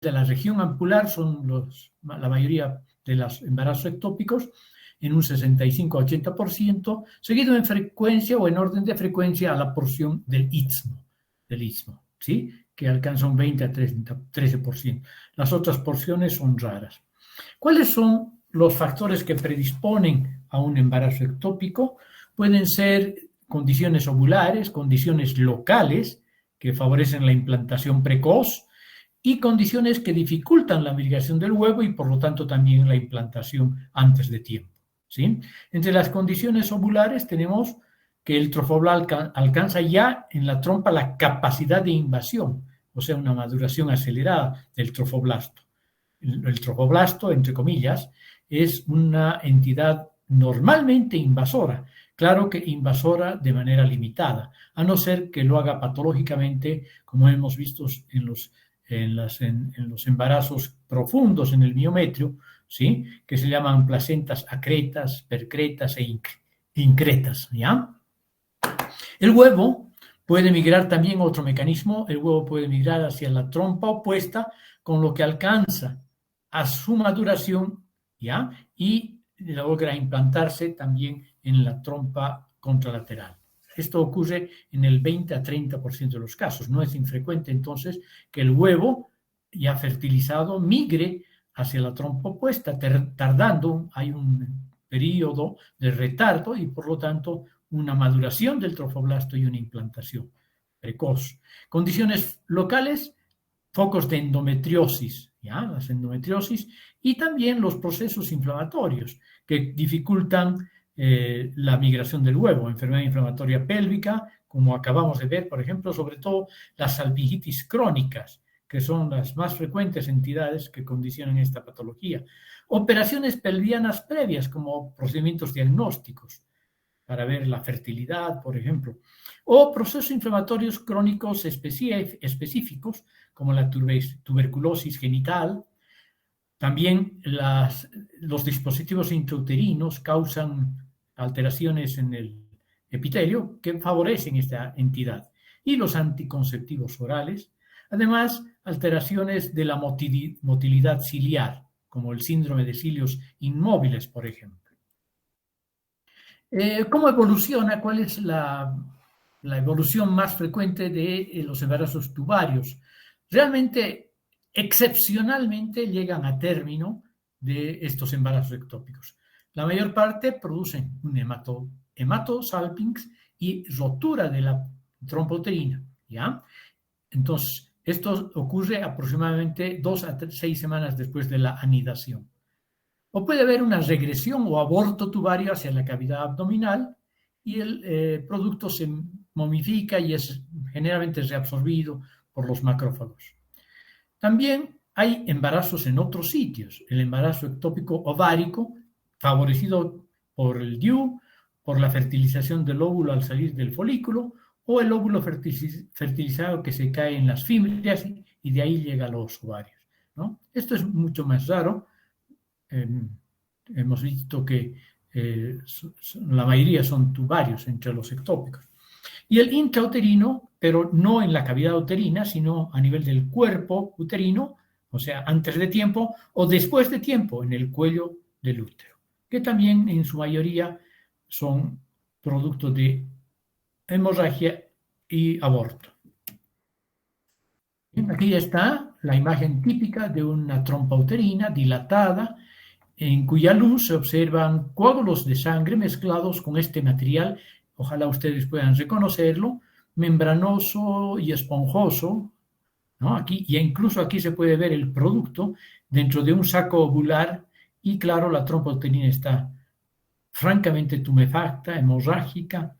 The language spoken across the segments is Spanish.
de la región ampular son la mayoría de los embarazos ectópicos, en un 65-80%, seguido en frecuencia o en orden de frecuencia a la porción del istmo, ¿sí? Que alcanza un 20-13%. Las otras porciones son raras. ¿Cuáles son los factores que predisponen a un embarazo ectópico? Pueden ser condiciones ovulares, condiciones locales que favorecen la implantación precoz y condiciones que dificultan la migración del huevo y por lo tanto también la implantación antes de tiempo, ¿sí? Entre las condiciones ovulares tenemos que el trofoblasto alcanza ya en la trompa la capacidad de invasión, o sea, una maduración acelerada del trofoblasto. El trofoblasto, entre comillas, es una entidad normalmente invasora, claro que invasora de manera limitada, a no ser que lo haga patológicamente, como hemos visto en los embarazos profundos en el miometrio, ¿sí? Que se llaman placentas acretas, percretas e incretas, ¿ya? El huevo puede migrar también, otro mecanismo, el huevo puede migrar hacia la trompa opuesta, con lo que alcanza a su maduración, ¿ya? Y logra implantarse también en la trompa contralateral. Esto ocurre en el 20-30% de los casos. No es infrecuente entonces que el huevo ya fertilizado migre hacia la trompa opuesta, tardando, hay un periodo de retardo y por lo tanto una maduración del trofoblasto y una implantación precoz. Condiciones locales, focos de endometriosis, ¿ya? Las endometriosis y también los procesos inflamatorios que dificultan la migración del huevo, enfermedad inflamatoria pélvica, como acabamos de ver, por ejemplo, sobre todo las salpingitis crónicas, que son las más frecuentes entidades que condicionan esta patología. Operaciones pelvianas previas, como procedimientos diagnósticos, para ver la fertilidad, por ejemplo, o procesos inflamatorios crónicos específicos, como la tuberculosis genital. También los dispositivos intrauterinos causan alteraciones en el epitelio que favorecen esta entidad. Y los anticonceptivos orales, además, alteraciones de la motilidad ciliar, como el síndrome de cilios inmóviles, por ejemplo. ¿Cómo evoluciona? ¿Cuál es la evolución más frecuente de los embarazos tubarios? Realmente, excepcionalmente, llegan a término de estos embarazos ectópicos. La mayor parte producen un hematosalpinx y rotura de la trompa uterina, ¿ya? Entonces, esto ocurre aproximadamente 2 a 6 semanas después de la anidación. O puede haber una regresión o aborto tubario hacia la cavidad abdominal y el producto se momifica y es generalmente reabsorbido por los macrófagos. También hay embarazos en otros sitios. El embarazo ectópico ovárico, favorecido por el DIU, por la fertilización del óvulo al salir del folículo, o el óvulo fertilizado que se cae en las fimbrias y de ahí llega a los ovarios, ¿no? Esto es mucho más raro. Hemos visto que la mayoría son tubarios entre los ectópicos. Y el intrauterino, pero no en la cavidad uterina, sino a nivel del cuerpo uterino, o sea, antes de tiempo o después de tiempo en el cuello del útero, que también en su mayoría son producto de hemorragia y aborto. Aquí está la imagen típica de una trompa uterina dilatada, en cuya luz se observan coágulos de sangre mezclados con este material, ojalá ustedes puedan reconocerlo, membranoso y esponjoso, ¿no? Aquí, y incluso aquí se puede ver el producto dentro de un saco ovular y claro, la trompa uterina está francamente tumefacta, hemorrágica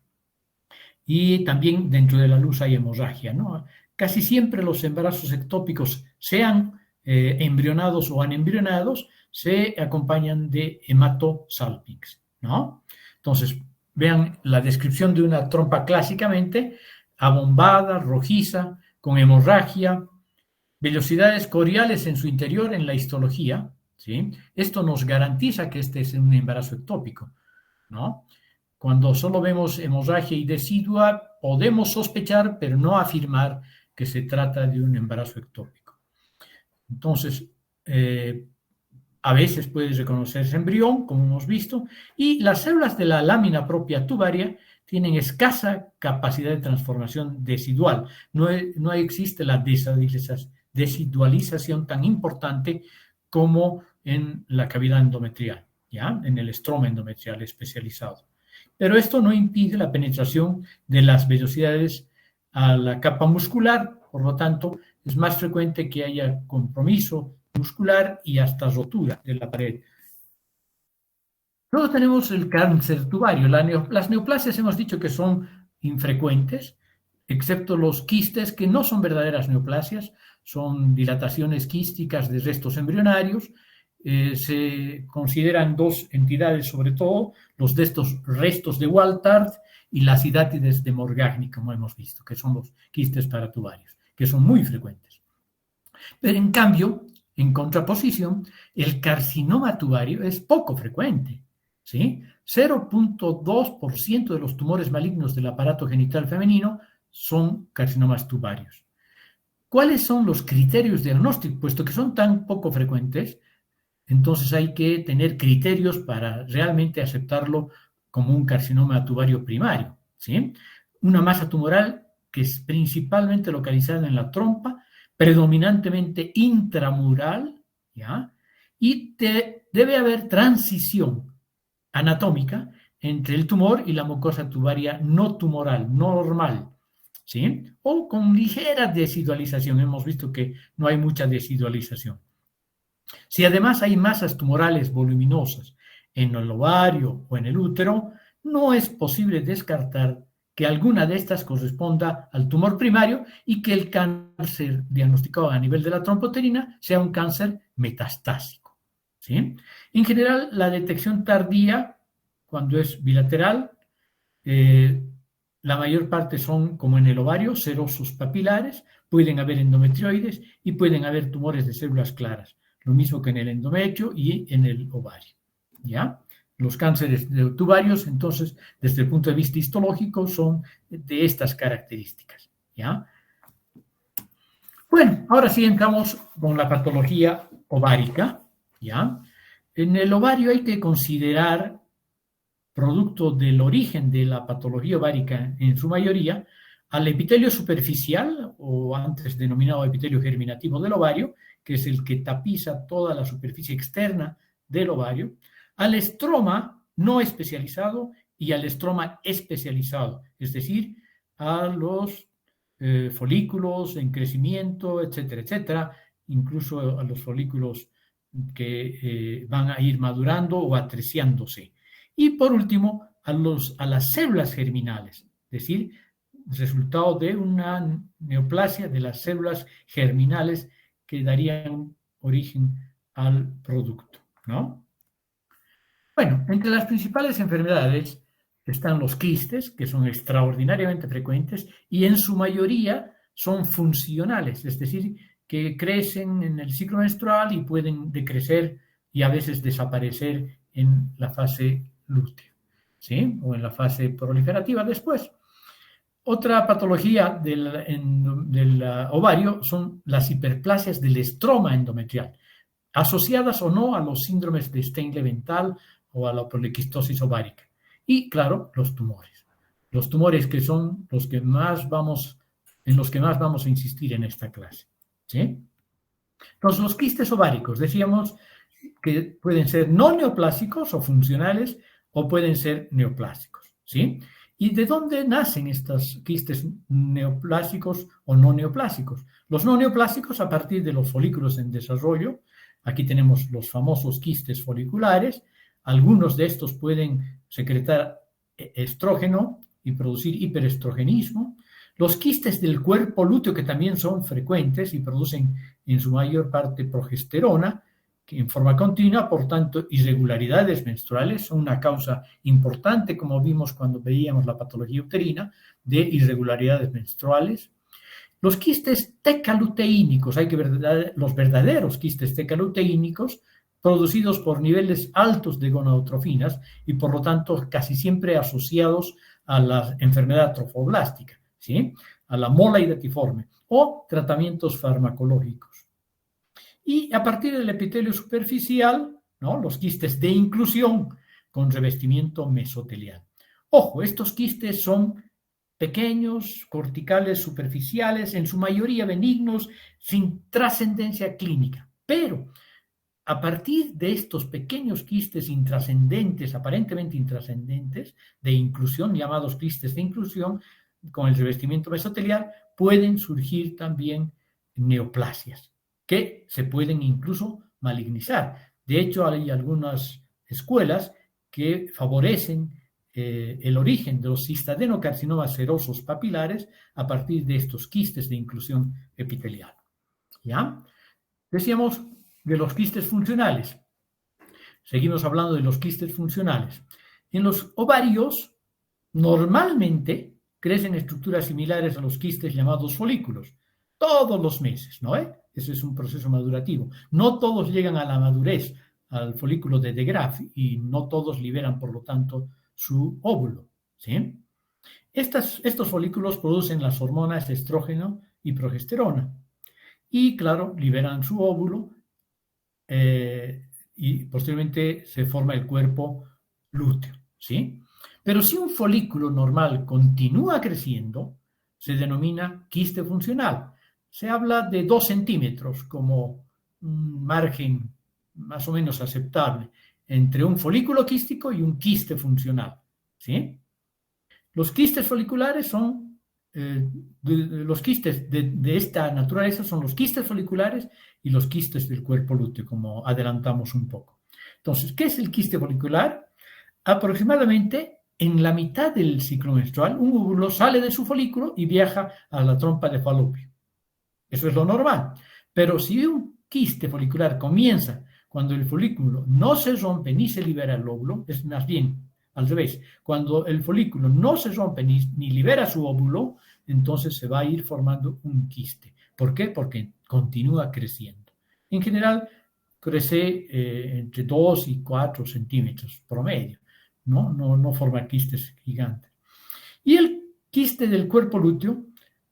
y también dentro de la luz hay hemorragia, ¿no? Casi siempre los embarazos ectópicos, sean embrionados o anembrionados, se acompañan de hematosalpinx, ¿no? Entonces, vean la descripción de una trompa clásicamente abombada, rojiza, con hemorragia, vellosidades coriales en su interior en la histología, ¿sí? Esto nos garantiza que este es un embarazo ectópico, ¿no? Cuando solo vemos hemorragia y decidua, podemos sospechar, pero no afirmar que se trata de un embarazo ectópico. Entonces, a veces puede reconocerse embrión, como hemos visto, y las células de la lámina propia tubaria tienen escasa capacidad de transformación decidual. No existe la decidualización tan importante como en la cavidad endometrial, ¿ya? En el estroma endometrial especializado. Pero esto no impide la penetración de las vellosidades a la capa muscular, por lo tanto, es más frecuente que haya compromiso muscular y hasta rotura de la pared. Luego tenemos el cáncer tubario. Las neoplasias hemos dicho que son infrecuentes, excepto los quistes, que no son verdaderas neoplasias, son dilataciones quísticas de restos embrionarios. Se consideran dos entidades, sobre todo, los de estos restos de Waltard y las hidátides de Morgagni, como hemos visto, que son los quistes paratubarios, que son muy frecuentes. Pero en cambio, en contraposición, el carcinoma tubario es poco frecuente, ¿sí? 0.2% de los tumores malignos del aparato genital femenino son carcinomas tubarios. ¿Cuáles son los criterios diagnósticos? Puesto que son tan poco frecuentes, entonces hay que tener criterios para realmente aceptarlo como un carcinoma tubario primario, ¿sí? Una masa tumoral que es principalmente localizada en la trompa, predominantemente intramural, ¿ya? Y debe haber transición anatómica entre el tumor y la mucosa tubaria no tumoral, no normal, ¿sí? O con ligera desidualización. Hemos visto que no hay mucha desidualización. Si además hay masas tumorales voluminosas en el ovario o en el útero, no es posible descartar que alguna de estas corresponda al tumor primario y que el cáncer diagnosticado a nivel de la trompa uterina sea un cáncer metastásico, ¿sí? En general, la detección tardía, cuando es bilateral, la mayor parte son, como en el ovario, serosos papilares, pueden haber endometrioides y pueden haber tumores de células claras, lo mismo que en el endometrio y en el ovario, ¿ya? Los cánceres tubarios, entonces, desde el punto de vista histológico, son de estas características, ¿ya? Bueno, ahora sí entramos con la patología ovárica, ¿ya? En el ovario hay que considerar, producto del origen de la patología ovárica en su mayoría, al epitelio superficial, o antes denominado epitelio germinativo del ovario, que es el que tapiza toda la superficie externa del ovario, al estroma no especializado y al estroma especializado, es decir, a los folículos en crecimiento, etcétera, etcétera, incluso a los folículos que van a ir madurando o atreciándose. Y por último, a las células germinales, es decir, resultado de una neoplasia de las células germinales que darían origen al producto, ¿no? Bueno, entre las principales enfermedades están los quistes, que son extraordinariamente frecuentes y en su mayoría son funcionales, es decir, que crecen en el ciclo menstrual y pueden decrecer y a veces desaparecer en la fase lútea, ¿sí? O en la fase proliferativa después. Otra patología del ovario son las hiperplasias del estroma endometrial, asociadas o no a los síndromes de Stein-Leventhal o a la poliquistosis ovárica. Y, claro, los tumores. Los tumores que son los que más en los que más vamos a insistir en esta clase, ¿sí? Entonces, los quistes ováricos, decíamos que pueden ser no neoplásicos o funcionales o pueden ser neoplásicos, ¿sí? ¿Y de dónde nacen estos quistes neoplásicos o no neoplásicos? Los no neoplásicos a partir de los folículos en desarrollo. Aquí tenemos los famosos quistes foliculares. Algunos de estos pueden secretar estrógeno y producir hiperestrogenismo. Los quistes del cuerpo lúteo, que también son frecuentes y producen en su mayor parte progesterona, que en forma continua, por tanto, irregularidades menstruales son una causa importante, como vimos cuando veíamos la patología uterina, de irregularidades menstruales. Los quistes tecaluteínicos, hay que ver los verdaderos quistes tecaluteínicos, producidos por niveles altos de gonadotrofinas y por lo tanto casi siempre asociados a la enfermedad trofoblástica, ¿sí? A la mola hidatiforme o tratamientos farmacológicos. Y a partir del epitelio superficial, ¿no?, los quistes de inclusión con revestimiento mesotelial. Ojo, estos quistes son pequeños, corticales, superficiales, en su mayoría benignos, sin trascendencia clínica. Pero a partir de estos pequeños quistes intrascendentes, aparentemente intrascendentes, de inclusión, llamados quistes de inclusión, con el revestimiento mesotelial, pueden surgir también neoplasias, que se pueden incluso malignizar. De hecho, hay algunas escuelas que favorecen el origen de los cistadenocarcinomas serosos papilares a partir de estos quistes de inclusión epitelial. ¿Ya? Decíamos de los quistes funcionales. Seguimos hablando de los quistes funcionales. En los ovarios, normalmente crecen estructuras similares a los quistes llamados folículos, todos los meses, ¿no? Ese es un proceso madurativo. No todos llegan a la madurez, al folículo de De Graaf, y no todos liberan, por lo tanto, su óvulo, ¿sí? Estos folículos producen las hormonas estrógeno y progesterona, y, claro, liberan su óvulo, y posteriormente se forma el cuerpo lúteo, ¿sí? Pero si un folículo normal continúa creciendo, se denomina quiste funcional. Se habla de 2 centímetros como un margen más o menos aceptable entre un folículo quístico y un quiste funcional, ¿sí? Los quistes foliculares son, los quistes de esta naturaleza son los quistes foliculares y los quistes del cuerpo lúteo, como adelantamos un poco. Entonces, ¿qué es el quiste folicular? Aproximadamente en la mitad del ciclo menstrual, un óvulo sale de su folículo y viaja a la trompa de falopio. Eso es lo normal. Pero si un quiste folicular comienza cuando el folículo no se rompe ni se libera el óvulo, es más bien al revés. Cuando el folículo no se rompe ni libera su óvulo, entonces se va a ir formando un quiste. ¿Por qué? Porque continúa creciendo. En general, crece entre 2 y 4 centímetros promedio. No forma quistes gigantes. Y el quiste del cuerpo lúteo,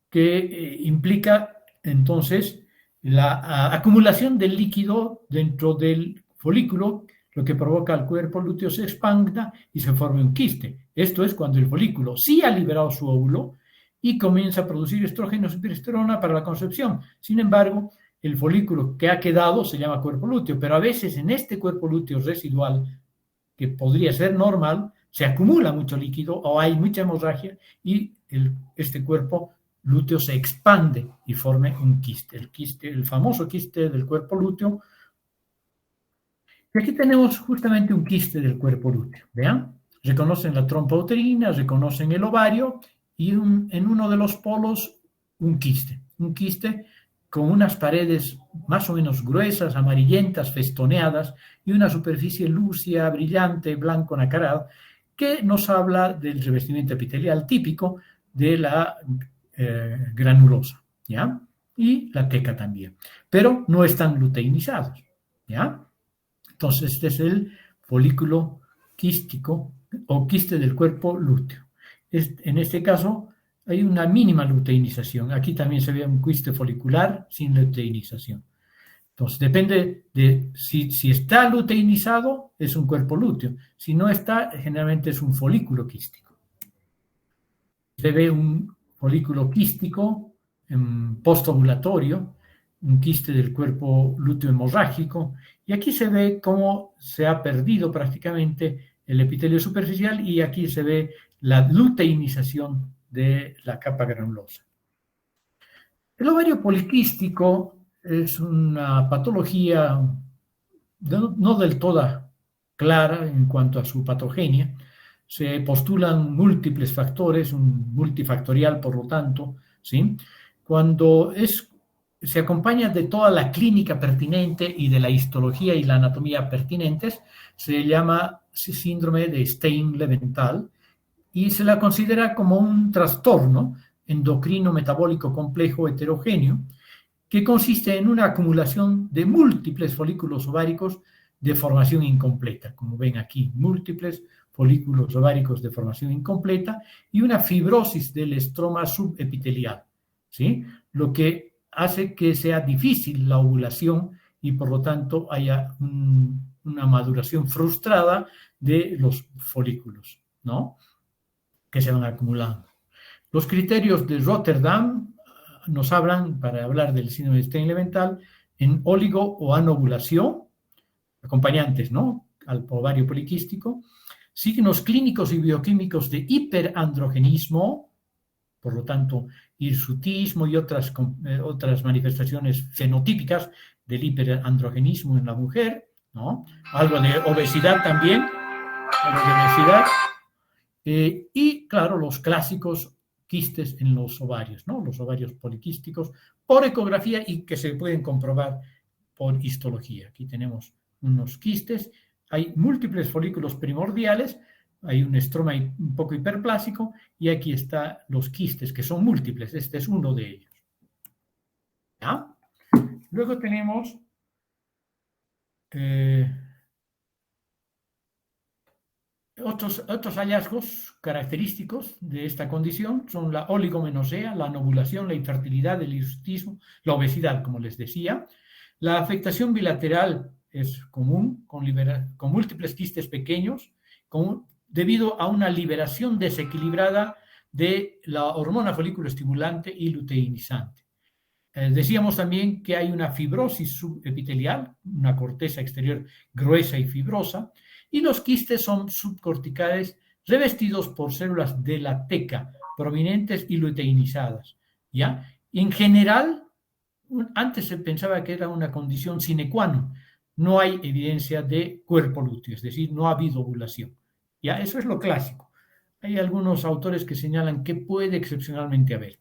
que implica entonces la acumulación del líquido dentro del folículo, lo que provoca al cuerpo lúteo se expanda y se forma un quiste. Esto es cuando el folículo sí ha liberado su óvulo y comienza a producir estrógenos y progesterona para la concepción. Sin embargo, el folículo que ha quedado se llama cuerpo lúteo, pero a veces en este cuerpo lúteo residual, que podría ser normal, se acumula mucho líquido o hay mucha hemorragia y este cuerpo lúteo se expande y forma un quiste, el famoso quiste del cuerpo lúteo. Y aquí tenemos justamente un quiste del cuerpo lúteo. Vean, reconocen la trompa uterina, reconocen el ovario y en uno de los polos un quiste con unas paredes más o menos gruesas, amarillentas, festoneadas y una superficie lúcida, brillante, blanco nacarado, que nos habla del revestimiento epitelial típico de la granulosa, ¿ya? Y la teca también, pero no están luteinizados, ¿ya? Entonces, este es el folículo quístico o quiste del cuerpo lúteo. En este caso, hay una mínima luteinización. Aquí también se ve un quiste folicular sin luteinización. Entonces, depende de si está luteinizado, es un cuerpo lúteo. Si no está, generalmente es un folículo quístico. Se ve un folículo quístico postovulatorio, un quiste del cuerpo lúteo hemorrágico, y aquí se ve cómo se ha perdido prácticamente el epitelio superficial y aquí se ve la luteinización de la capa granulosa. El ovario poliquístico es una patología no del todo clara en cuanto a su patogenia. Se postulan múltiples factores, un multifactorial por lo tanto, ¿sí? Cuando se acompaña de toda la clínica pertinente y de la histología y la anatomía pertinentes, se llama síndrome de Stein-Leventhal y se la considera como un trastorno endocrino metabólico complejo heterogéneo que consiste en una acumulación de múltiples folículos ováricos de formación incompleta, como ven aquí, múltiples folículos ováricos de formación incompleta y una fibrosis del estroma subepitelial, ¿sí? Lo que hace que sea difícil la ovulación y por lo tanto haya una maduración frustrada de los folículos, ¿no?, que se van acumulando. Los criterios de Rotterdam nos hablan, para hablar del síndrome de Stein-Leventhal, en óligo o anovulación, acompañantes, ¿no?, al ovario poliquístico, signos clínicos y bioquímicos de hiperandrogenismo, por lo tanto, hirsutismo y otras manifestaciones fenotípicas del hiperandrogenismo en la mujer, ¿no?, algo de obesidad también, y claro, los clásicos quistes en los ovarios, ¿no?, los ovarios poliquísticos, por ecografía y que se pueden comprobar por histología. Aquí tenemos unos quistes, hay múltiples folículos primordiales, hay un estroma un poco hiperplásico y aquí están los quistes, que son múltiples. Este es uno de ellos. ¿Ya? Luego tenemos otros hallazgos característicos de esta condición son la oligomenosea, la anovulación, la infertilidad, el hirsutismo, la obesidad, como les decía. La afectación bilateral es común, con múltiples quistes pequeños, debido a una liberación desequilibrada de la hormona folículo estimulante y luteinizante. Decíamos también que hay una fibrosis subepitelial, una corteza exterior gruesa y fibrosa, y los quistes son subcorticales revestidos por células de la teca, prominentes y luteinizadas, ¿ya? Y en general, antes se pensaba que era una condición sine qua non. No hay evidencia de cuerpo lúteo, es decir, no ha habido ovulación. ¿Ya? Eso es lo clásico. Hay algunos autores que señalan que puede excepcionalmente haber.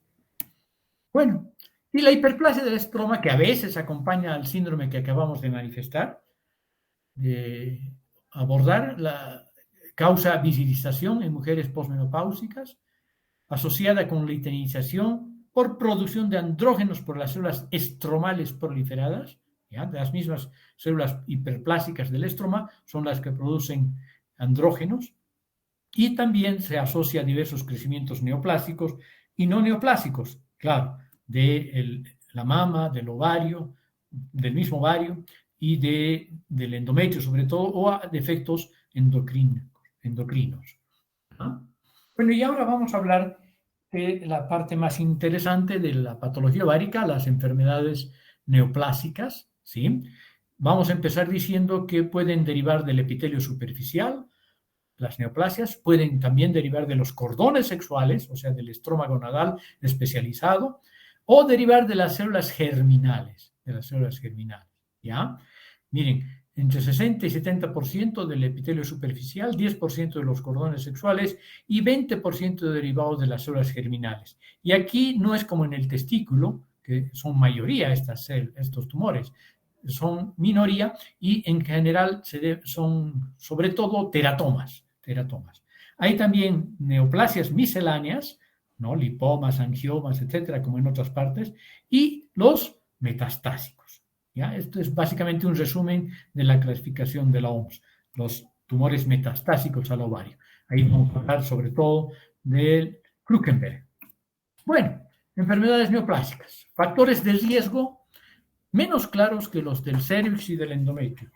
Bueno, y la hiperplasia del estroma, que a veces acompaña al síndrome que acabamos de manifestar, de abordar, la causa visibilización en mujeres posmenopáusicas, asociada con luteinización por producción de andrógenos por las células estromales proliferadas, ¿ya? Las mismas células hiperplásicas del estroma son las que producen andrógenos, y también se asocia a diversos crecimientos neoplásicos y no neoplásicos, claro, de la mama, del ovario, del mismo ovario y del endometrio sobre todo, o a defectos endocrinos. ¿Ah? Bueno, y ahora vamos a hablar de la parte más interesante de la patología ovárica, las enfermedades neoplásicas, ¿sí? Vamos a empezar diciendo que pueden derivar del epitelio superficial. Las neoplasias pueden también derivar de los cordones sexuales, o sea, del estroma gonadal especializado, o derivar de las células germinales, ¿ya? Miren, entre 60 y 70% del epitelio superficial, 10% de los cordones sexuales y 20% derivados de las células germinales. Y aquí no es como en el testículo, que son mayoría estos tumores, son minoría y en general son sobre todo teratomas. Hay también neoplasias misceláneas, ¿no?, lipomas, angiomas, etcétera, como en otras partes, y los metastásicos. ¿Ya? Esto es básicamente un resumen de la clasificación de la OMS, los tumores metastásicos al ovario. Ahí vamos a hablar sobre todo del Krukenberg. Bueno, enfermedades neoplásicas, factores de riesgo menos claros que los del cérvix y del endometrio.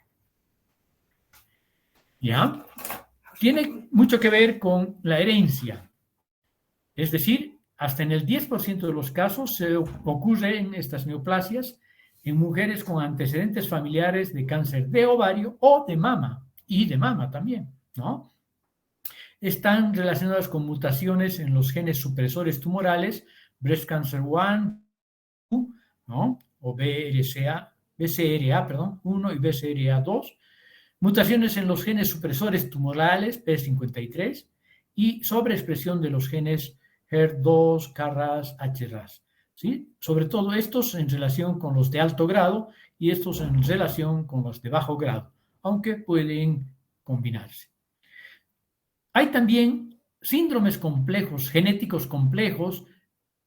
¿Ya? Tiene mucho que ver con la herencia. Es decir, hasta en el 10% de los casos se ocurren estas neoplasias en mujeres con antecedentes familiares de cáncer de ovario o de mama, y de mama también, ¿no? Están relacionadas con mutaciones en los genes supresores tumorales, breast cancer 1, ¿no?, o BCRA, 1 y BCRA2, mutaciones en los genes supresores tumorales, P53, y sobreexpresión de los genes HER2, KRAS, HRAS. ¿Sí? Sobre todo estos en relación con los de alto grado y estos en relación con los de bajo grado, aunque pueden combinarse. Hay también síndromes complejos, genéticos complejos,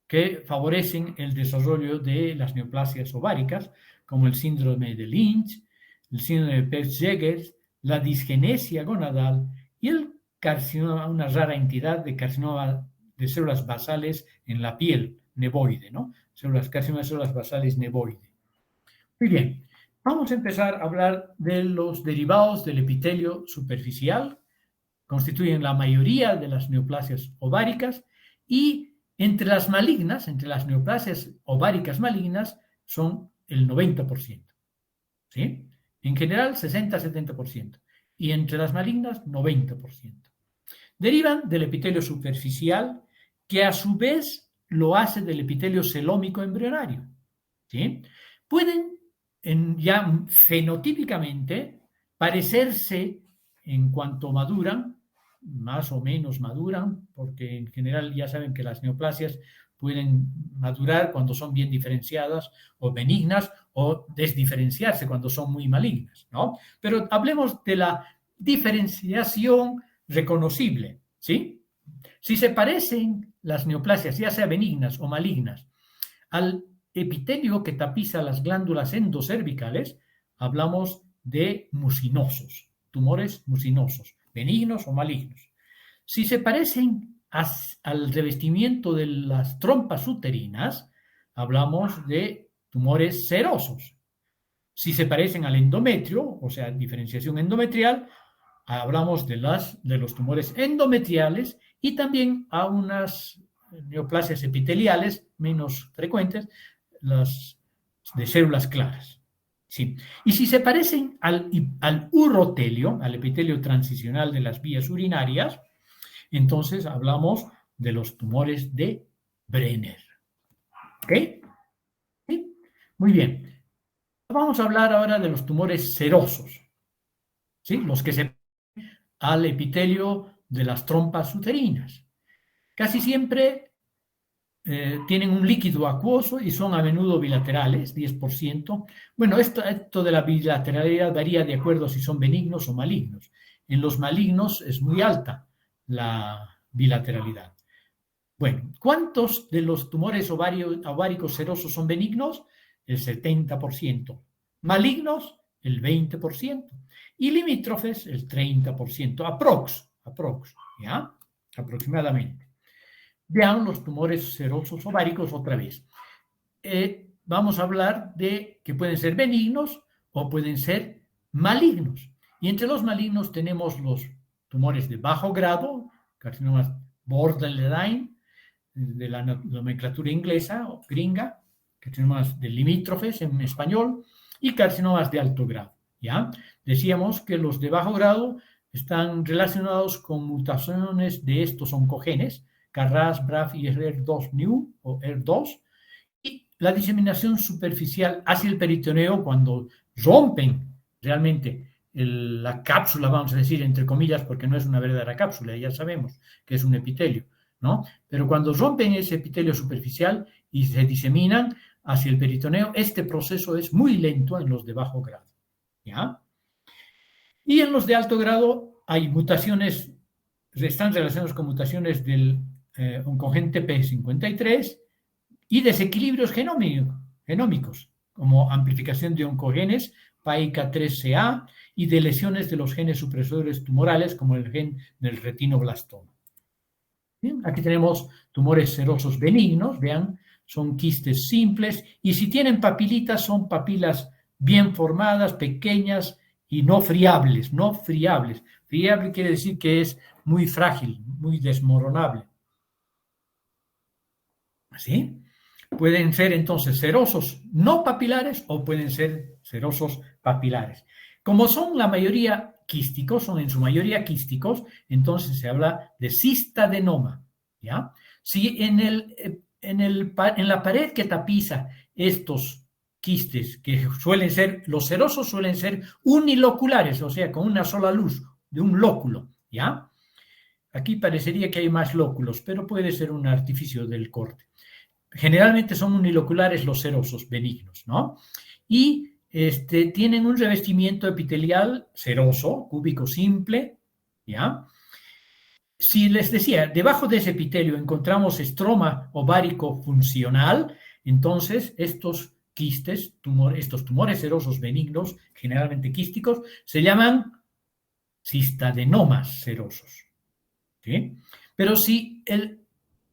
que favorecen el desarrollo de las neoplasias ováricas, como el síndrome de Lynch, el síndrome de Peutz-Jeghers, la disgenesia gonadal y el carcinoma, una rara entidad de carcinoma de células basales en la piel, nevoide, ¿no? Carcinoma de células basales nevoide. Muy bien. Vamos a empezar a hablar de los derivados del epitelio superficial, constituyen la mayoría de las neoplasias ováricas y entre las malignas, entre las neoplasias ováricas malignas, son el 90%. ¿Sí? En general, 60-70%. Y entre las malignas, 90%. Derivan del epitelio superficial, que a su vez lo hace del epitelio celómico embrionario. ¿Sí? Pueden ya fenotípicamente parecerse en cuanto maduran, más o menos maduran, porque en general ya saben que las neoplasias pueden madurar cuando son bien diferenciadas o benignas o desdiferenciarse cuando son muy malignas, ¿no? Pero hablemos de la diferenciación reconocible, ¿sí? Si se parecen las neoplasias, ya sea benignas o malignas, al epitelio que tapiza las glándulas endocervicales, hablamos de mucinosos, tumores mucinosos, benignos o malignos. Si se parecen al revestimiento de las trompas uterinas, hablamos de tumores serosos. Si se parecen al endometrio, o sea, diferenciación endometrial, hablamos de los tumores endometriales y también a unas neoplasias epiteliales menos frecuentes, las de células claras. Sí. Y si se parecen al urotelio, al epitelio transicional de las vías urinarias, entonces hablamos de los tumores de Brenner. ¿Ok? ¿Sí? Muy bien. Vamos a hablar ahora de los tumores serosos, ¿sí? Los que se parecen al epitelio de las trompas uterinas. Casi siempre tienen un líquido acuoso y son a menudo bilaterales, 10%. Bueno, esto de la bilateralidad varía de acuerdo si son benignos o malignos. En los malignos es muy alta la bilateralidad. Bueno, ¿cuántos de los tumores ováricos serosos son benignos? El 70%. Malignos, el 20%. Y limítrofes, el 30%. Aprox, ¿ya? Aproximadamente. Vean los tumores serosos ováricos otra vez. Vamos a hablar de que pueden ser benignos o pueden ser malignos. Y entre los malignos tenemos los tumores de bajo grado, carcinomas borderline, de la nomenclatura inglesa o gringa, carcinomas de limítrofes en español, y carcinomas de alto grado. ¿Ya? Decíamos que los de bajo grado están relacionados con mutaciones de estos oncogenes, KRAS, BRAF y ER2-NEW o ER2, y la diseminación superficial hacia el peritoneo cuando rompen realmente la cápsula, vamos a decir, entre comillas, porque no es una verdadera cápsula, ya sabemos que es un epitelio, ¿no? Pero cuando rompen ese epitelio superficial y se diseminan hacia el peritoneo, este proceso es muy lento en los de bajo grado, ¿ya? Y en los de alto grado hay mutaciones, están relacionados con mutaciones del oncogen TP53 y desequilibrios genómicos, como amplificación de oncogenes PAIK3CA y de lesiones de los genes supresores tumorales, como el gen del retinoblastoma. Bien, aquí tenemos tumores serosos benignos, vean, son quistes simples, y si tienen papilitas, son papilas bien formadas, pequeñas y no friables. Friable quiere decir que es muy frágil, muy desmoronable. ¿Sí? Pueden ser entonces serosos no papilares o pueden ser serosos papilares. Como son la mayoría quísticos, son en su mayoría quísticos, entonces se habla de cistadenoma, ¿ya? Si en la pared que tapiza estos quistes, que suelen ser, los serosos suelen ser uniloculares, o sea, con una sola luz de un lóculo, ¿ya? Aquí parecería que hay más lóculos, pero puede ser un artificio del corte. Generalmente son uniloculares los serosos benignos, ¿no? Y tienen un revestimiento epitelial seroso, cúbico simple, ¿ya? Si les decía, debajo de ese epitelio encontramos estroma ovárico funcional, entonces estos quistes, estos tumores serosos benignos, generalmente quísticos, se llaman cistadenomas serosos, ¿sí? Pero si el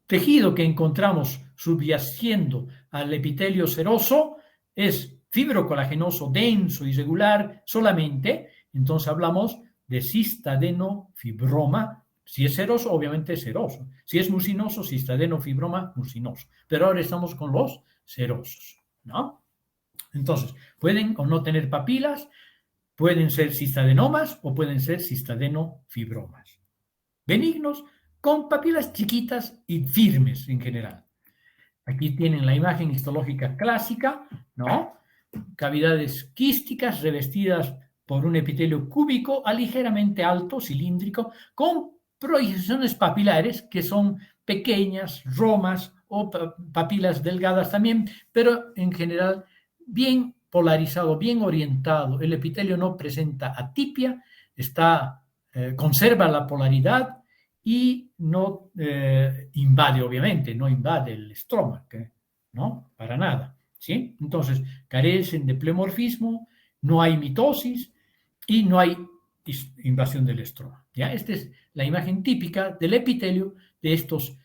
tejido que encontramos subyaciendo al epitelio seroso es fibrocolagenoso denso y regular solamente, entonces hablamos de cistadenofibroma. Si es seroso, obviamente es seroso. Si es mucinoso, cistadenofibroma mucinoso. Pero ahora estamos con los serosos, ¿no? Entonces, pueden o no tener papilas, pueden ser cistadenomas o pueden ser cistadenofibromas. Benignos con papilas chiquitas y firmes en general. Aquí tienen la imagen histológica clásica, ¿no? Cavidades quísticas revestidas por un epitelio cúbico a ligeramente alto, cilíndrico, con proyecciones papilares que son pequeñas, romas o papilas delgadas también, pero en general bien polarizado, bien orientado. El epitelio no presenta atipia, conserva la polaridad y no invade, obviamente, no invade el estroma, ¿no? Para nada, ¿sí? Entonces, carecen de pleomorfismo, no hay mitosis y no hay invasión del estroma, ¿ya? Esta es la imagen típica del epitelio de estos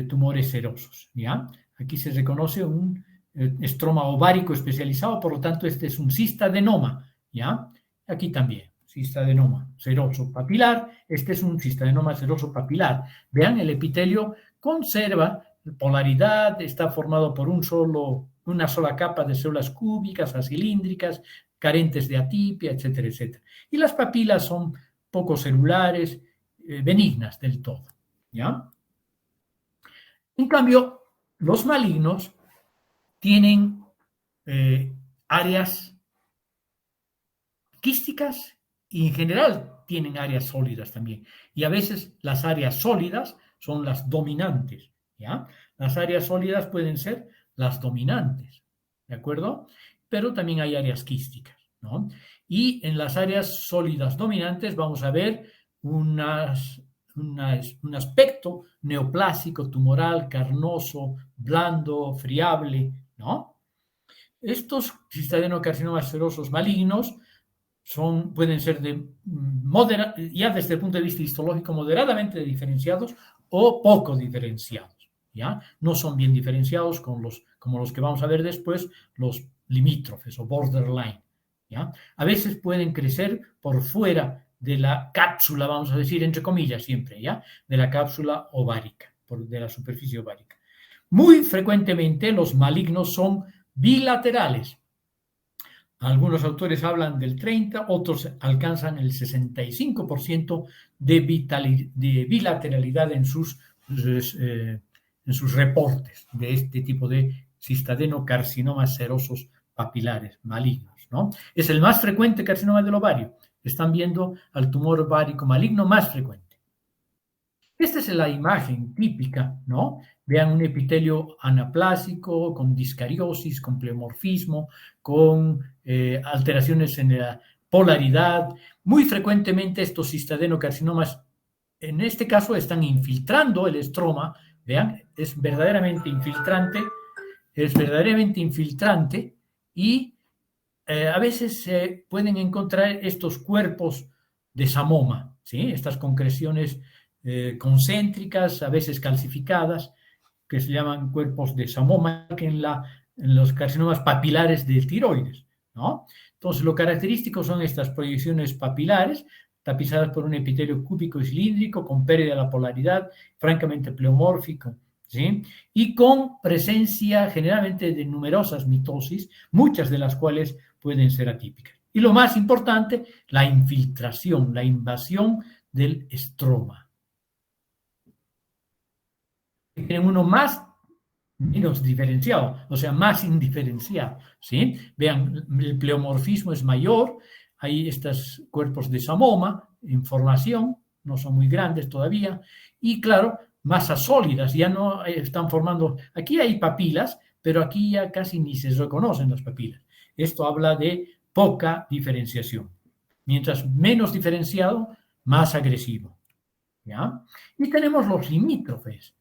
tumores serosos, ¿ya? Aquí se reconoce un estroma ovárico especializado, por lo tanto, este es un cistadenoma, ¿ya? Aquí también. Cistadenoma seroso papilar, este es un cistadenoma seroso papilar. Vean, el epitelio conserva polaridad, está formado por una sola capa de células cúbicas, acilíndricas, carentes de atipia, etcétera, etcétera. Y las papilas son poco celulares, benignas del todo, ¿ya? En cambio, los malignos tienen áreas quísticas y en general tienen áreas sólidas también. Y a veces las áreas sólidas son las dominantes, ¿ya? Las áreas sólidas pueden ser las dominantes, ¿de acuerdo? Pero también hay áreas quísticas, ¿no? Y en las áreas sólidas dominantes vamos a ver un aspecto neoplásico, tumoral, carnoso, blando, friable, ¿no? Estos cistadenocarcinomas serosos malignos pueden ser ya desde el punto de vista histológico moderadamente diferenciados o poco diferenciados, ¿ya? No son bien diferenciados como los que vamos a ver después, los limítrofes o borderline, ¿ya? A veces pueden crecer por fuera de la cápsula, vamos a decir, entre comillas siempre, ¿ya? De la cápsula ovárica, de la superficie ovárica. Muy frecuentemente los malignos son bilaterales. Algunos autores hablan del 30%, otros alcanzan el 65% de bilateralidad en sus reportes de este tipo de cistadenocarcinomas serosos papilares malignos, ¿no? Es el más frecuente carcinoma del ovario. Están viendo al tumor ovárico maligno más frecuente. Esta es la imagen típica, ¿no? Vean un epitelio anaplásico, con discariosis, con pleomorfismo, con alteraciones en la polaridad. Muy frecuentemente estos cistadenocarcinomas, en este caso, están infiltrando el estroma. Vean, es verdaderamente infiltrante y a veces se pueden encontrar estos cuerpos de samoma, ¿sí? Estas concreciones concéntricas, a veces calcificadas, que se llaman cuerpos de samoma, que en los carcinomas papilares de tiroides, ¿no? Entonces, lo característico son estas proyecciones papilares, tapizadas por un epitelio cúbico y cilíndrico, con pérdida de la polaridad, francamente pleomórfico, ¿sí? Y con presencia generalmente de numerosas mitosis, muchas de las cuales pueden ser atípicas. Y lo más importante, la infiltración, la invasión del estroma. Tienen uno menos diferenciado, o sea, más indiferenciado, ¿sí? Vean, el pleomorfismo es mayor, hay estos cuerpos de samoma en formación, no son muy grandes todavía, y claro, masas sólidas, ya no están formando, aquí hay papilas, pero aquí ya casi ni se reconocen las papilas. Esto habla de poca diferenciación. Mientras menos diferenciado, más agresivo, ¿ya? Y tenemos los limítrofes,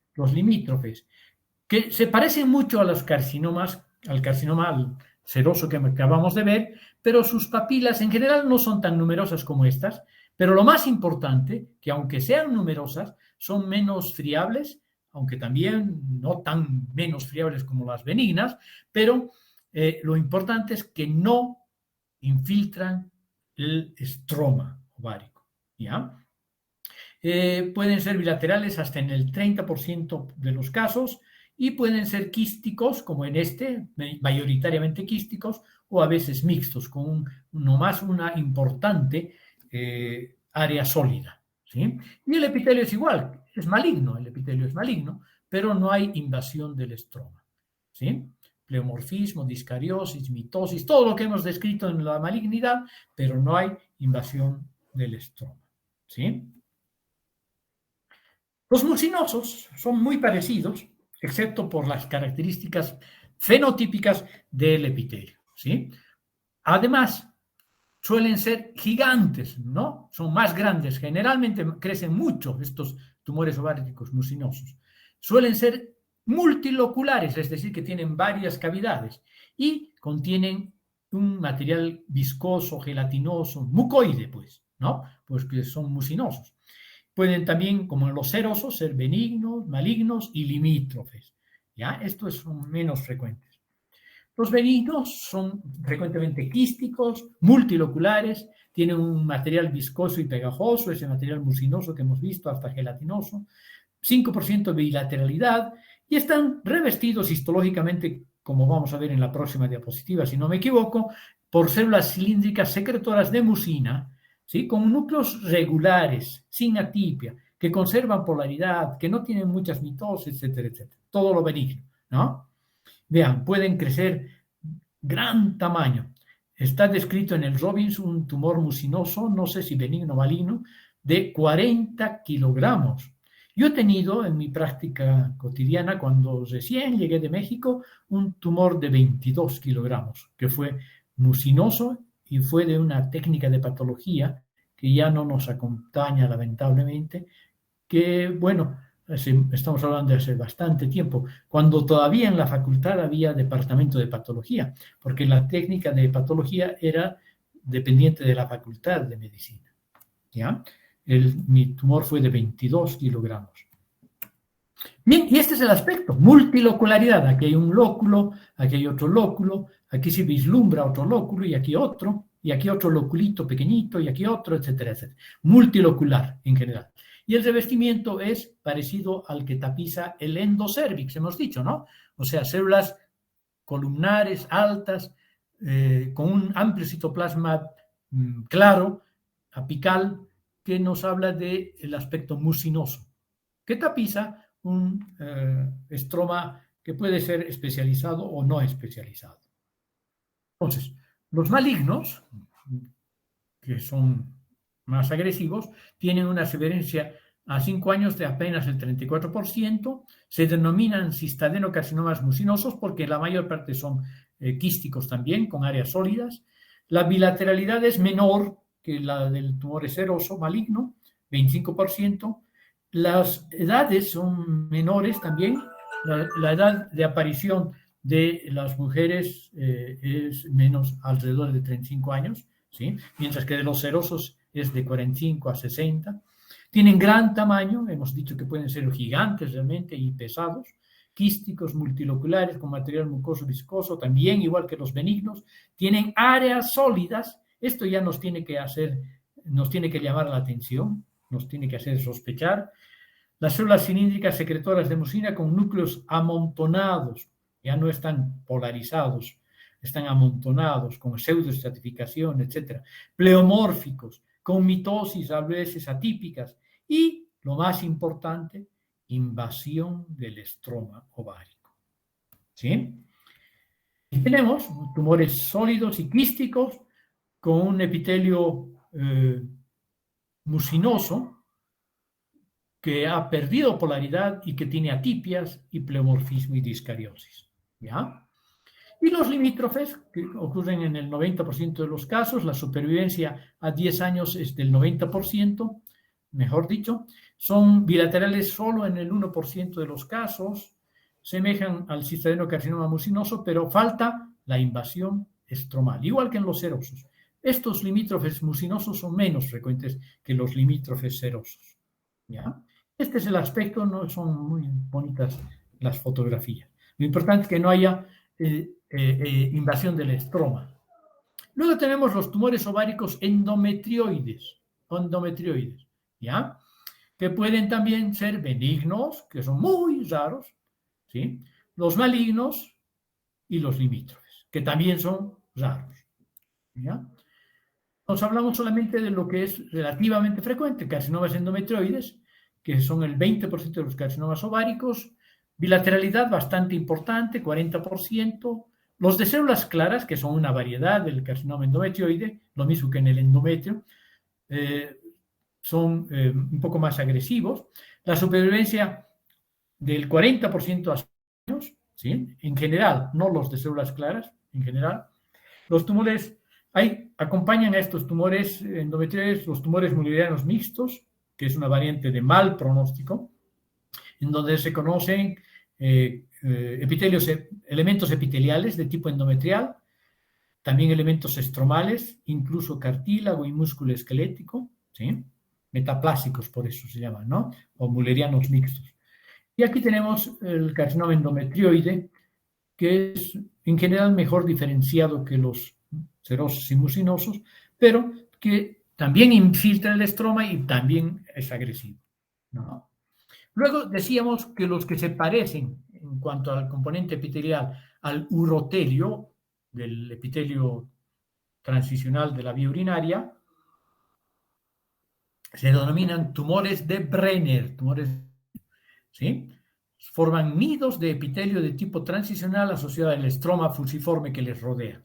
que se parecen mucho a los carcinomas, al carcinoma seroso que acabamos de ver, pero sus papilas en general no son tan numerosas como estas, pero lo más importante, que aunque sean numerosas, son menos friables, aunque también no tan menos friables como las benignas, pero lo importante es que no infiltran el estroma ovárico, ¿ya? Pueden ser bilaterales hasta en el 30% de los casos y pueden ser quísticos, como en este, mayoritariamente quísticos, o a veces mixtos, con nomás una importante área sólida, ¿sí? Y el epitelio es igual, es maligno, el epitelio es maligno, pero no hay invasión del estroma, ¿sí? Pleomorfismo, discariosis, mitosis, todo lo que hemos descrito en la malignidad, pero no hay invasión del estroma, ¿sí? Los mucinosos son muy parecidos, excepto por las características fenotípicas del epitelio, ¿sí? Además, suelen ser gigantes, ¿no? Son más grandes, generalmente crecen mucho estos tumores ováricos mucinosos. Suelen ser multiloculares, es decir, que tienen varias cavidades y contienen un material viscoso, gelatinoso, mucoide, pues, ¿no? Pues que son mucinosos. Pueden también, como los serosos, ser benignos, malignos y limítrofes. ¿Ya? Estos son menos frecuentes. Los benignos son frecuentemente quísticos, multiloculares, tienen un material viscoso y pegajoso, ese material mucinoso que hemos visto, hasta gelatinoso, 5% de bilateralidad y están revestidos histológicamente, como vamos a ver en la próxima diapositiva, si no me equivoco, por células cilíndricas secretoras de mucina, ¿sí? Con núcleos regulares, sin atipia, que conservan polaridad, que no tienen muchas mitosis, etcétera, etcétera. Todo lo benigno, ¿no? Vean, pueden crecer gran tamaño. Está descrito en el Robbins un tumor mucinoso, no sé si benigno o maligno, de 40 kilogramos. Yo he tenido en mi práctica cotidiana, cuando recién llegué de México, un tumor de 22 kilogramos, que fue mucinoso y fue de una técnica de patología que ya no nos acompaña lamentablemente, que bueno, estamos hablando de hace bastante tiempo, cuando todavía en la facultad había departamento de patología, porque la técnica de patología era dependiente de la facultad de medicina, ¿ya? Mi tumor fue de 22 kilogramos. Bien, y este es el aspecto, multilocularidad. Aquí hay un lóculo, aquí hay otro lóculo, aquí se vislumbra otro lóculo y aquí otro loculito pequeñito y aquí otro, etcétera, etcétera. Multilocular en general. Y el revestimiento es parecido al que tapiza el endocérvix, hemos dicho, ¿no? O sea, células columnares, altas, con un amplio citoplasma claro, apical, que nos habla del aspecto mucinoso, que tapiza un estroma que puede ser especializado o no especializado. Entonces, los malignos, que son más agresivos, tienen una severencia a 5 años de apenas el 34%, se denominan cistadenocarcinomas mucinosos porque la mayor parte son quísticos también, con áreas sólidas. La bilateralidad es menor que la del tumor seroso maligno, 25%. Las edades son menores también. La edad de aparición de las mujeres es menos, alrededor de 35 años, ¿sí? Mientras que de los serosos es de 45 a 60. Tienen gran tamaño, hemos dicho que pueden ser gigantes realmente y pesados, quísticos, multiloculares, con material mucoso viscoso, también igual que los benignos. Tienen áreas sólidas, esto ya nos tiene que llamar la atención, nos tiene que hacer sospechar. Las células cilíndricas secretoras de mucina con núcleos amontonados, ya no están polarizados, están amontonados con pseudoestratificación, etc. Pleomórficos, con mitosis a veces atípicas y, lo más importante, invasión del estroma ovárico. ¿Sí? Y tenemos tumores sólidos y quísticos con un epitelio mucinoso que ha perdido polaridad y que tiene atipias y pleomorfismo y discariosis. ¿Ya? Y los limítrofes, que ocurren en el 90% de los casos, la supervivencia a 10 años es del 90%, mejor dicho, son bilaterales solo en el 1% de los casos, semejan al cistadenocarcinoma mucinoso, pero falta la invasión estromal, igual que en los serosos. Estos limítrofes mucinosos son menos frecuentes que los limítrofes serosos. ¿Ya? Este es el aspecto, no son muy bonitas las fotografías. Lo importante es que no haya invasión del estroma. Luego tenemos los tumores ováricos endometrioides, ¿ya? Que pueden también ser benignos, que son muy raros, ¿sí? Los malignos y los limítrofes, que también son raros, ¿ya? Nos hablamos solamente de lo que es relativamente frecuente, carcinomas endometrioides, que son el 20% de los carcinomas ováricos, bilateralidad bastante importante, 40%, los de células claras, que son una variedad del carcinoma endometrioide, lo mismo que en el endometrio, son un poco más agresivos. La supervivencia del 40% a años, ¿sí? En general, no los de células claras, en general. Los tumores, acompañan a estos tumores endometrioides los tumores mullerianos mixtos, que es una variante de mal pronóstico, en donde se conocen elementos epiteliales de tipo endometrial, también elementos estromales, incluso cartílago y músculo esquelético, ¿sí? Metaplásicos por eso se llaman, ¿no? O mullerianos mixtos. Y aquí tenemos el carcinoma endometrioide, que es en general mejor diferenciado que los serosos y mucinosos, pero que también infiltra el estroma y también es agresivo, ¿no? Luego decíamos que los que se parecen en cuanto al componente epitelial al urotelio, del epitelio transicional de la vía urinaria, se denominan tumores de Brenner, ¿sí? Forman nidos de epitelio de tipo transicional asociado al estroma fusiforme que les rodea.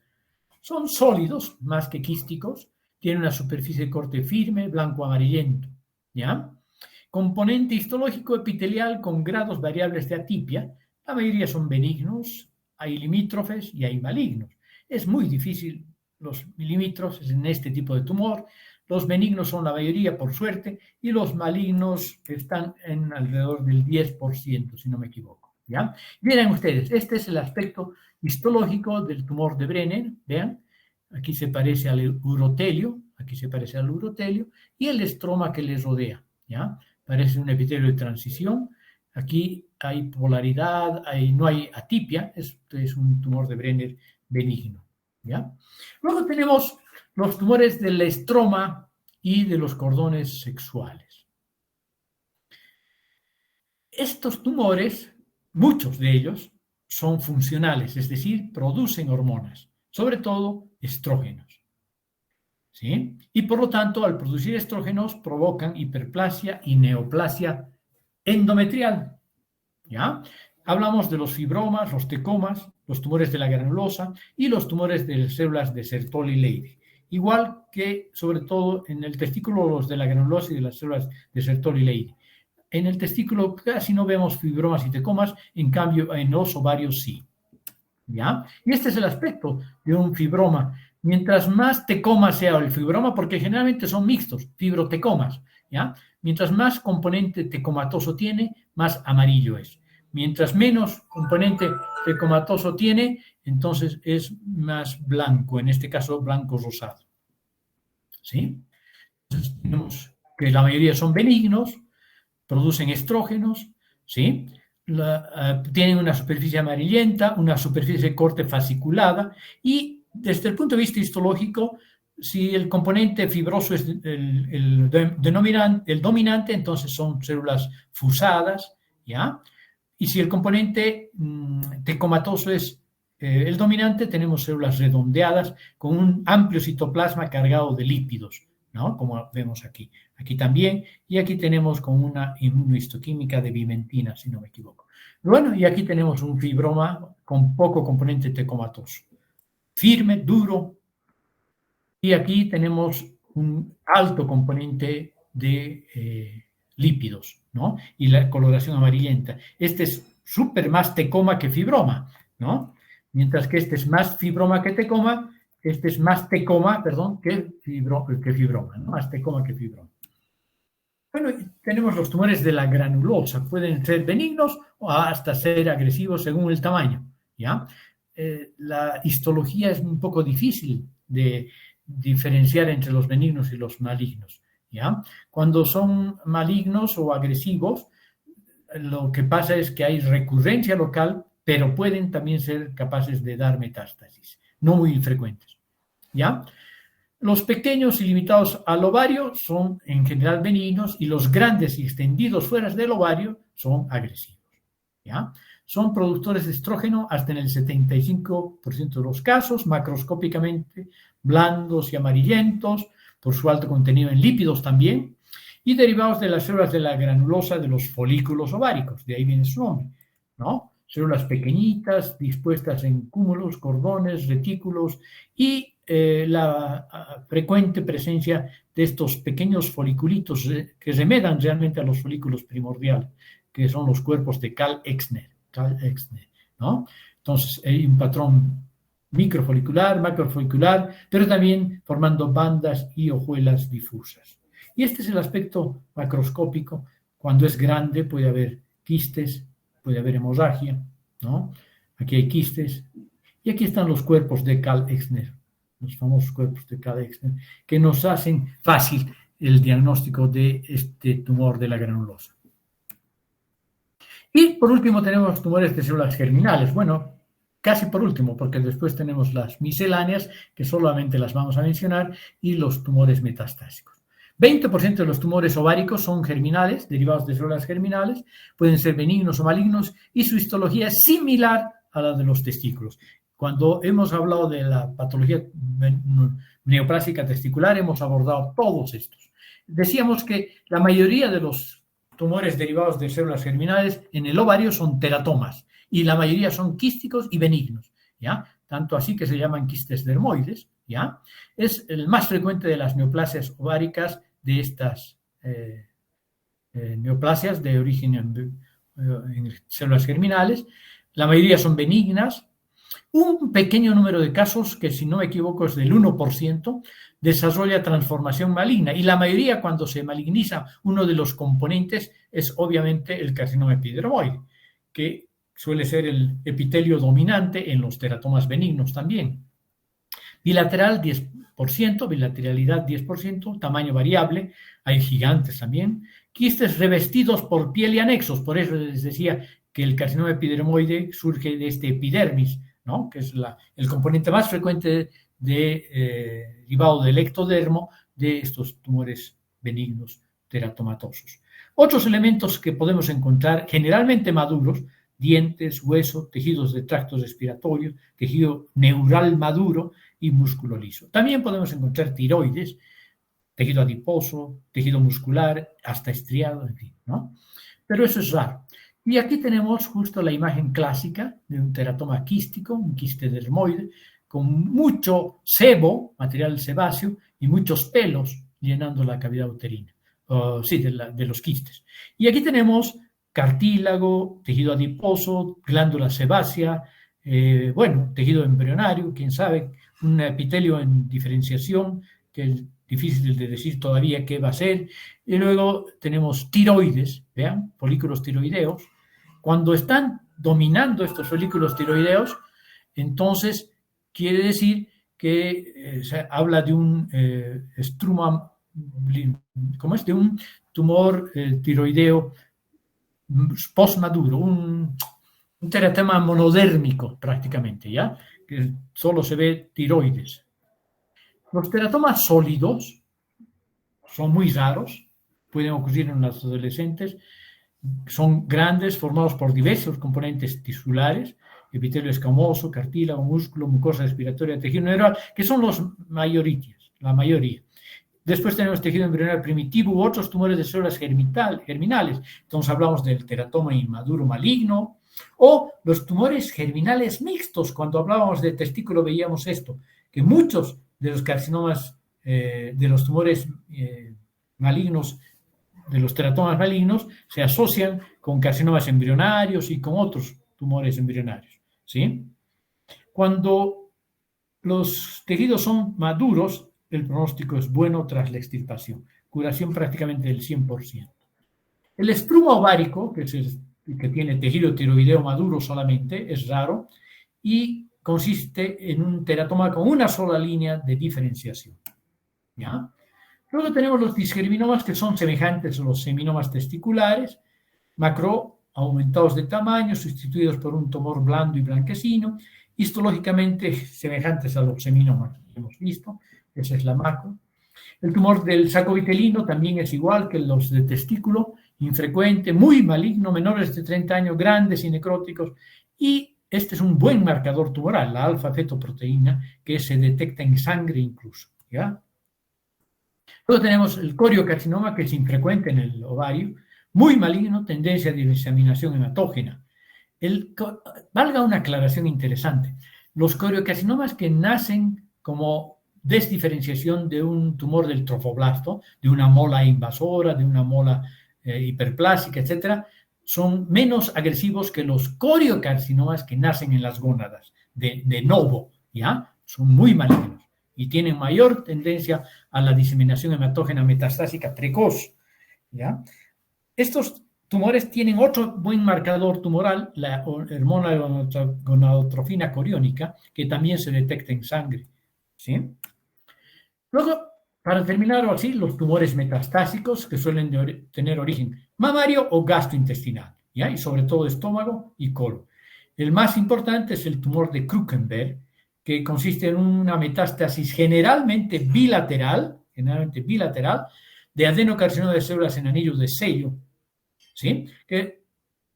Son sólidos, más que quísticos, tienen una superficie de corte firme, blanco-amarillento, ¿ya? Componente histológico epitelial con grados variables de atipia. La mayoría son benignos, hay limítrofes y hay malignos. Es muy difícil los limítrofes en este tipo de tumor. Los benignos son la mayoría, por suerte, y los malignos están en alrededor del 10%, si no me equivoco, ¿ya? Miren ustedes, este es el aspecto histológico del tumor de Brenner, vean, aquí se parece al urotelio, y el estroma que les rodea, ¿ya? Parece un epitelio de transición. Aquí hay polaridad, no hay atipia, este es un tumor de Brenner benigno, ¿ya? Luego tenemos los tumores del estroma y de los cordones sexuales. Estos tumores, muchos de ellos, son funcionales, es decir, producen hormonas, sobre todo estrógenos, ¿sí? Y por lo tanto, al producir estrógenos, provocan hiperplasia y neoplasia endometrial, ¿ya? Hablamos de los fibromas, los tecomas, los tumores de la granulosa y los tumores de células de Sertoli-Leydig. Igual que, sobre todo, en el testículo, los de la granulosa y de las células de Sertoli-Leydig. En el testículo casi no vemos fibromas y tecomas, en cambio en los ovarios sí, ¿ya? Y este es el aspecto de un fibroma. Mientras más tecoma sea el fibroma, porque generalmente son mixtos, fibrotecomas, ¿ya? Mientras más componente tecomatoso tiene, más amarillo es. Mientras menos componente tecomatoso tiene, entonces es más blanco, en este caso blanco rosado, ¿sí? Entonces tenemos que la mayoría son benignos, producen estrógenos, ¿sí? Tienen una superficie amarillenta, una superficie de corte fasciculada y desde el punto de vista histológico, si el componente fibroso es el dominante, entonces son células fusadas, ¿ya? Y si el componente tecomatoso es el dominante, tenemos células redondeadas con un amplio citoplasma cargado de lípidos, ¿no? Como vemos aquí. Aquí también, y aquí tenemos con una inmunohistoquímica de bimentina, si no me equivoco. Bueno, y aquí tenemos un fibroma con poco componente tecomatoso. Firme, duro, y aquí tenemos un alto componente de lípidos, ¿no? Y la coloración amarillenta. Este es súper más tecoma que fibroma, ¿no? Mientras que este es más fibroma que tecoma, este es más tecoma, perdón, que fibroma, ¿no? Más tecoma que fibroma. Bueno, tenemos los tumores de la granulosa. Pueden ser benignos o hasta ser agresivos según el tamaño, ¿ya? La histología es un poco difícil de diferenciar entre los benignos y los malignos, ¿ya? Cuando son malignos o agresivos, lo que pasa es que hay recurrencia local, pero pueden también ser capaces de dar metástasis, no muy frecuentes, ¿ya? Los pequeños y limitados al ovario son en general benignos y los grandes y extendidos fuera del ovario son agresivos, ¿ya? Son productores de estrógeno hasta en el 75% de los casos, macroscópicamente blandos y amarillentos, por su alto contenido en lípidos también, y derivados de las células de la granulosa de los folículos ováricos, de ahí viene su nombre, ¿no? Células pequeñitas, dispuestas en cúmulos, cordones, retículos y la frecuente presencia de estos pequeños foliculitos que remedan realmente a los folículos primordiales, que son los cuerpos de Karl-Exner, ¿no? Entonces, hay un patrón microfolicular, macrofolicular, pero también formando bandas y hojuelas difusas. Y este es el aspecto macroscópico. Cuando es grande puede haber quistes, puede haber hemorragia, ¿no? Aquí hay quistes. Y aquí están los cuerpos de Karl-Exner, los famosos cuerpos de Karl-Exner, que nos hacen fácil el diagnóstico de este tumor de la granulosa. Y por último tenemos tumores de células germinales. Bueno, casi por último, porque después tenemos las misceláneas, que solamente las vamos a mencionar, y los tumores metastásicos. 20% de los tumores ováricos son germinales, derivados de células germinales, pueden ser benignos o malignos, y su histología es similar a la de los testículos. Cuando hemos hablado de la patología neoplásica testicular, hemos abordado todos estos. Decíamos que la mayoría de los tumores derivados de células germinales en el ovario son teratomas, y la mayoría son quísticos y benignos, ¿ya? Tanto así que se llaman quistes dermoides, ¿ya? Es el más frecuente de las neoplasias ováricas de estas neoplasias de origen en células germinales. La mayoría son benignas. Un pequeño número de casos, que si no me equivoco es del 1%, desarrolla transformación maligna, y la mayoría, cuando se maligniza uno de los componentes, es obviamente el carcinoma epidermoide, que suele ser el epitelio dominante en los teratomas benignos también. Bilateral 10%, bilateralidad 10%, tamaño variable, hay gigantes también. Quistes revestidos por piel y anexos, por eso les decía que el carcinoma epidermoide surge de este epidermis, ¿no? Que es el componente más frecuente derivado del ectodermo de estos tumores benignos teratomatosos. Otros elementos que podemos encontrar, generalmente maduros: dientes, hueso, tejidos de tracto respiratorio, tejido neural maduro y músculo liso. También podemos encontrar tiroides, tejido adiposo, tejido muscular, hasta estriado, en fin, ¿no? Pero eso es raro. Y aquí tenemos justo la imagen clásica de un teratoma quístico, un quiste dermoide, con mucho sebo, material sebáceo, y muchos pelos llenando la cavidad uterina, de los quistes. Y aquí tenemos cartílago, tejido adiposo, glándula sebácea, tejido embrionario, quién sabe, un epitelio en diferenciación, que es difícil de decir todavía qué va a ser. Y luego tenemos tiroides, vean, folículos tiroideos. Cuando están dominando estos folículos tiroideos, entonces quiere decir que se habla de un estruma, ¿cómo es? De un tumor tiroideo postmaduro, un teratoma monodérmico prácticamente, ¿ya? Que solo se ve tiroides. Los teratomas sólidos son muy raros, pueden ocurrir en los adolescentes, son grandes, formados por diversos componentes tisulares, epitelio escamoso, cartílago, músculo, mucosa respiratoria, tejido neural, que son los la mayoría. Después tenemos tejido embrionario primitivo u otros tumores de células germinales. Entonces hablamos del teratoma inmaduro maligno o los tumores germinales mixtos. Cuando hablábamos de testículo veíamos esto, que muchos de los carcinomas, de los tumores malignos, de los teratomas malignos, se asocian con carcinomas embrionarios y con otros tumores embrionarios, ¿sí? Cuando los tejidos son maduros, el pronóstico es bueno tras la extirpación, curación prácticamente del 100%. El estruma ovárico, que tiene tejido tiroideo maduro solamente, es raro y consiste en un teratoma con una sola línea de diferenciación, ¿ya? Luego tenemos los disgerminomas, que son semejantes a los seminomas testiculares, aumentados de tamaño, sustituidos por un tumor blando y blanquecino, histológicamente semejantes a los seminomas que hemos visto. Esa es la macro. El tumor del saco vitelino también es igual que los de testículo, infrecuente, muy maligno, menores de 30 años, grandes y necróticos. Y este es un buen marcador tumoral, la alfa-fetoproteína, que se detecta en sangre incluso. ¿Ya? Luego tenemos el coriocarcinoma, que es infrecuente en el ovario, muy maligno, tendencia de diseminación hematógena. Valga una aclaración interesante. Los coriocarcinomas que nacen como desdiferenciación de un tumor del trofoblasto, de una mola invasora, de una mola hiperplásica, etcétera, son menos agresivos que los coriocarcinomas que nacen en las gónadas, de novo, ¿ya? Son muy malignos y tienen mayor tendencia a la diseminación hematógena metastásica precoz, ¿ya? Estos tumores tienen otro buen marcador tumoral, la hormona gonadotrofina coriónica, que también se detecta en sangre, ¿sí? Luego, para terminar así, los tumores metastásicos que suelen tener origen mamario o gastrointestinal, ¿ya? Y sobre todo estómago y colon. El más importante es el tumor de Krukenberg, que consiste en una metástasis generalmente bilateral, de adenocarcinoma de células en anillos de sello, ¿sí? Que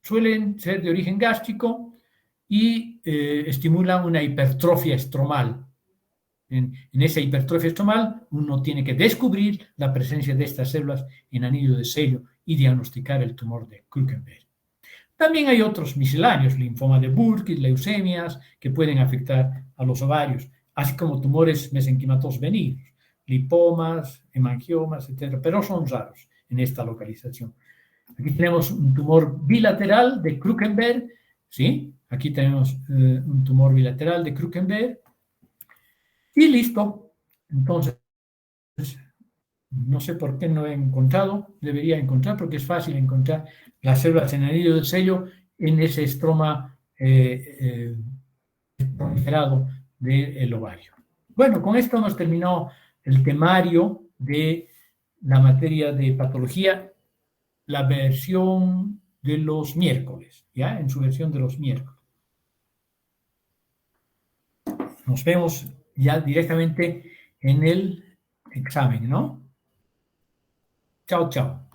suelen ser de origen gástrico y estimulan una hipertrofia estromal. En esa hipertrofia estromal, uno tiene que descubrir la presencia de estas células en anillo de sello y diagnosticar el tumor de Krukenberg. También hay otros misceláneos, linfoma de Burkitt, leucemias, que pueden afectar a los ovarios, así como tumores mesenquimatosos benignos, lipomas, hemangiomas, etc., pero son raros en esta localización. Aquí tenemos un tumor bilateral de Krukenberg, ¿sí? Aquí tenemos un tumor bilateral de Krukenberg. Y listo. Entonces, no sé por qué no he encontrado, debería encontrar, porque es fácil encontrar las células en anillo de sello en ese estroma proliferado del ovario. Bueno, con esto hemos terminado el temario de la materia de patología, la versión de los miércoles, ¿ya? En su versión de los miércoles. Nos vemos ya directamente en el examen, ¿no? Chao, chao.